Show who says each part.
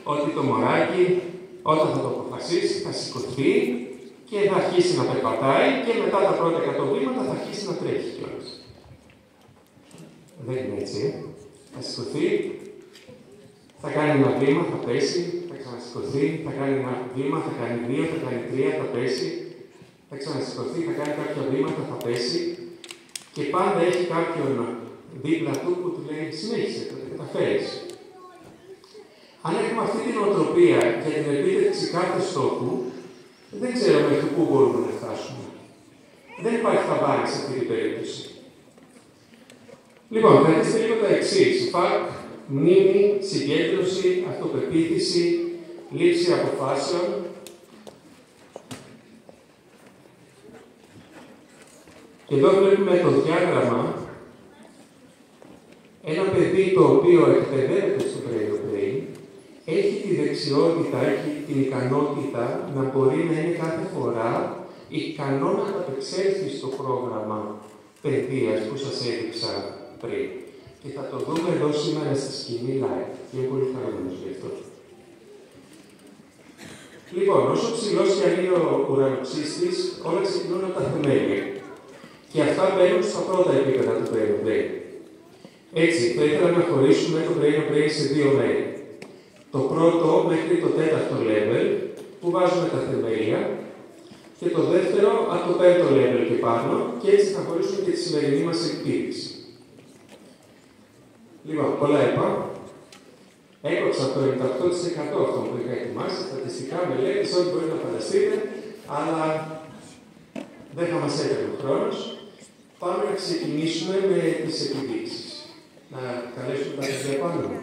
Speaker 1: ότι το μωράκι όταν θα το αποφασίσει θα σηκωθεί και θα αρχίσει να περπατάει και μετά τα πρώτα 100 βήματα θα αρχίσει να τρέχει κιόλας. Δεν είναι έτσι. Θα σηκωθεί, θα κάνει ένα βήμα, θα πέσει, θα ξανασηκωθεί, θα κάνει ένα βήμα, θα κάνει 2, θα κάνει 3, θα πέσει, θα ξανασηκωθεί, θα κάνει κάποια βήματα, θα πέσει και πάντα έχει κάποιον δίπλα του που του λέει συνέχισε, θα τα καταφέρεις. Αν έχουμε αυτή την οτροπία για την επίτευξη κάθε στόχου, δεν ξέρω μέχρι πού μπορούμε να φτάσουμε. Δεν υπάρχει χαμπάρι σε αυτή την περίπτωση. Λοιπόν, κρατήστε λίγο τα εξής. ΦΑΚ, μνήμη, συγκέντρωση, αυτοπεποίθηση, λήψη αποφάσεων. Και εδώ βλέπουμε το διάγραμμα. Ένα παιδί το οποίο εκπαιδεύεται στο brain έχει τη δεξιότητα, έχει την ικανότητα να μπορεί να είναι κάθε φορά ικανό να ανταπεξέλθει στο πρόγραμμα παιδείας που σας έδειξα πριν. Και θα το δούμε εδώ σήμερα στη σκηνή live. Και είμαι πολύ χαρούμενος γι' αυτό. Λοιπόν, όσο ψηλός και αν είναι ο ουρανοξύστης, όλα ξεκινούν από τα θεμέλια. Και αυτά μπαίνουν στα πρώτα επίπεδα του brain. Έτσι, θα ήθελα να χωρίσουμε το brain σε δύο μέρη. Το πρώτο μέχρι το τέταρτο level, που βάζουμε τα θεμέλια, και το δεύτερο από το πέμπτο level και πάνω, και έτσι θα χωρίσουμε και τη σημερινή μας εκπαίδευση. Λοιπόν, πολλά είπα. Έκοψα το 98% αυτό που είχα ετοιμάσει, στατιστικά, μελέτες, ό,τι μπορείτε να φανταστείτε, αλλά δεν θα μας έπαιρνε ο χρόνος. Πάμε να ξεκινήσουμε με τις επιδείξεις. Να καλέσουμε τα παιδιά πάνω.